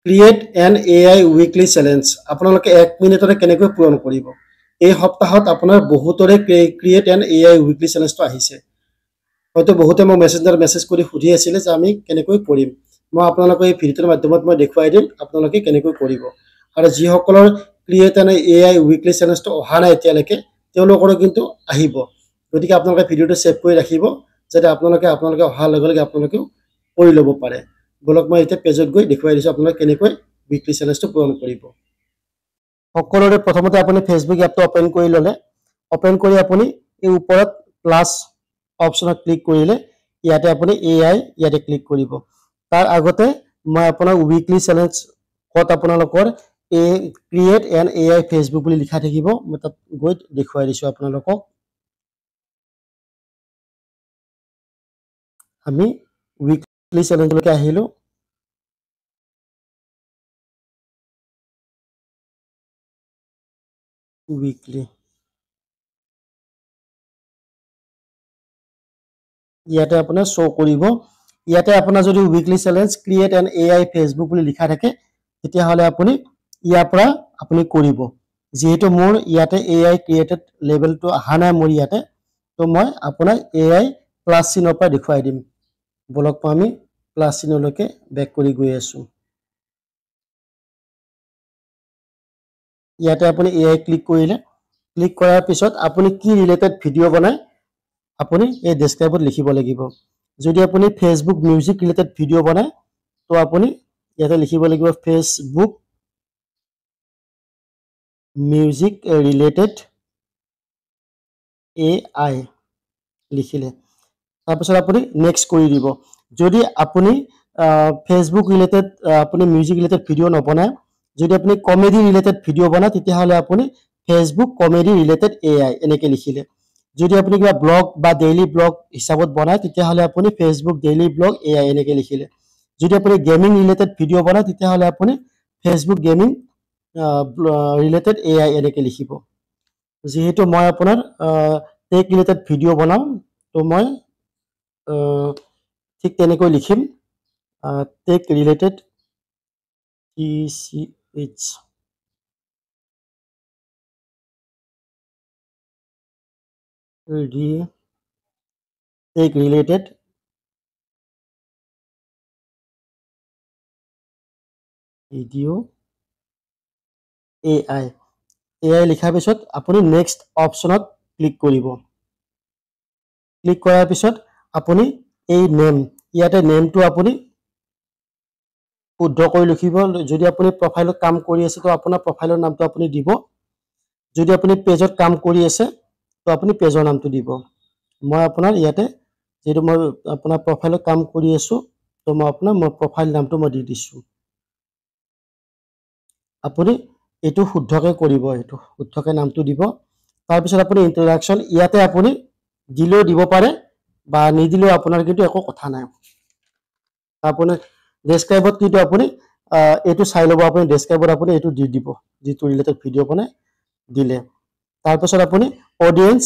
create N AI weekly challenge আপোনালোকে 1 মিনিটতে কেনেকৈ পূৰণ কৰিব এই সপ্তাহত আপোনাৰ বহুতৰে ক্ৰিয়েট এন AI উইকলি চেলেঞ্জটো আহিছে হয়তো বহুতে মোক মেছেজ কৰি সুধি আছিল যে আমি কেনেকৈ কৰিম মই আপোনালোকক এই ভিডিঅ'ৰ মাধ্যমত মই দেখুৱাই দিম আপোনালোকে কেনেকৈ কৰিব আৰু যিসকলৰ ক্ৰিয়েট এন AI উইকলি চেলেঞ্জটো অহা নাই এতিয়ালৈকে তেওঁলোকৰো কিন্তু আহিব গতিকে আপোনালোকে ভিডিঅ'টো সেভ কৰি ৰাখিব যাতে আপোনালোকে অহাৰ লগে লগে আপোনালোকে কৰি ল'ব পাৰে বলক মই এতিয়া পেজত গৈ দেখুৱাই দিছো আপোনালোকে কেনেকৈ উইকলি চেলেঞ্জটো পূৰণ কৰিব সকলোৰে প্ৰথমতে আপুনি ফেসবুক এপটো ওপেন কৰি ললে ওপেন কৰি আপুনি এই ওপৰত প্লাস অপচনত ক্লিক কৰিলে ইয়াতে আপুনি AI ইয়াতে ক্লিক কৰিব তাৰ আগতে মই আপোনাৰ উইকলি চেলেঞ্জ কত আপোনালোকৰ ক্ৰিয়েট এন AI ফেসবুক বুলি লিখা থাকিব মই তাত গৈ দেখুৱাই দিছো আপোনালোকক আমি উইকলি চেলেঞ্জলৈকে আহিলো উইকলি ইয়াতে আপোনাৰ শো কৰিব ইয়াতে আপোনাৰ যদি weekly challenge create N AI Facebook বুলি লিখা থাকে তেতিয়া হলে আপুনি ইয়াৰ পৰা আপুনি কৰিব যেহেতু মোৰ ইয়াতে AI ক্ৰিয়েটেড লেভেলটো আহা নাই মোৰ ইয়াতে তো মই আপোনাক AI প্লাস চিনৰ পৰা দেখুৱাই দিম বলক আমি প্লাস চিনলৈকে বেক কৰি গৈ আছো ইয়াতে আপুনি AI ক্লিক কৰিলে ক্লিক কৰাৰ পিছত আপুনি কি ৰিলেটেড ভিডিও বনায় আপুনি এই ডেসক্ৰাইবত লিখিব লাগিব যদি আপুনি ফেসবুক মিউজিক ৰিলেটেড ভিডিও বনায় তো আপুনি ইয়াতে লিখিব লাগিব ফেসবুক মিউজিক ৰিলেটেড AI লিখিলে তাৰপিছত আপুনি নেক্সট কৰি দিব যদি আপুনি ফেসবুক ৰিলেটেড আপুনি মিউজিক ৰিলেটেড ভিডিও নবনায় যদি আপুনি কমেডি ৰিলেটেড ভিডিও বনায় তেতিয়া হলে আপুনি ফেসবুক কমেডি ৰিলেটেড AI এনেকে লিখিলে যদি আপুনি কিবা ব্লগ বা ডেইলি ব্লগ হিচাপত বনায় তেতিয়া হলে আপুনি ফেসবুক ডেইলি ব্লগ AI এনেকে লিখিলে যদি আপুনি গেমিং ৰিলেটেড ভিডিও বনায় তেতিয়া হলে আপুনি ফেসবুক গেমিং ৰিলেটেড AI এনেকে লিখিব যেহেতু মই আপোনাৰ টেক ৰিলেটেড ভিডিও বনাম তো মই ঠিক তেনেকৈ লিখিম tech related TCH tech related video AI লিখাৰ পিছত আপুনি নেক্সট অপচনত ক্লিক কৰিব ক্লিক কৰাৰ পিছত আপুনি এই নেম ইয়াতে নেমটো আপুনি শুদ্ধ কৰি লিখিব যদি আপুনি প্ৰফাইলত কাম কৰি আছে তো আপোনাৰ প্ৰফাইলৰ নামটো আপুনি দিব যদি আপুনি পেজত কাম কৰি আছে তো আপুনি পেজৰ নামটো দিব মই আপোনাৰ ইয়াতে যেটো মই আপোনাৰ প্ৰফাইলত কাম কৰি আছো তো মই আপোনাৰ মোৰ প্ৰফাইল নামটো মই দি দিছো আপুনি এটো শুদ্ধকৈ কৰিব এটো শুদ্ধকৈ নামটো দিব তাৰ পিছত আপুনি ইন্ট্ৰডাকশন ইয়াতে আপুনি দিলেও দিব পাৰে বা নিদিলেও আপোনাৰ কিন্তু একো কথা নাই আপুনি ডেসক্ৰাইবত কিটো আপুনি এটো চাই লব আপুনি ডেসক্ৰাইবত আপুনি এটো দি দিব যেটো ৰিলেটেড ভিডিও বনায় দিলে তাৰ পিছত আপুনি অডিয়েন্স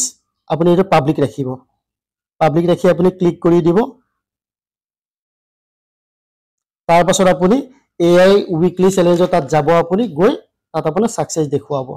আপুনি এটো পাব্লিক ৰাখিব পাব্লিক ৰাখি আপুনি ক্লিক কৰি দিব তাৰ পাছত আপুনি AI উইকলি চেলেঞ্জত তাত যাব আপুনি গৈ তাত আপোনাৰ সাকসেস দেখুৱাব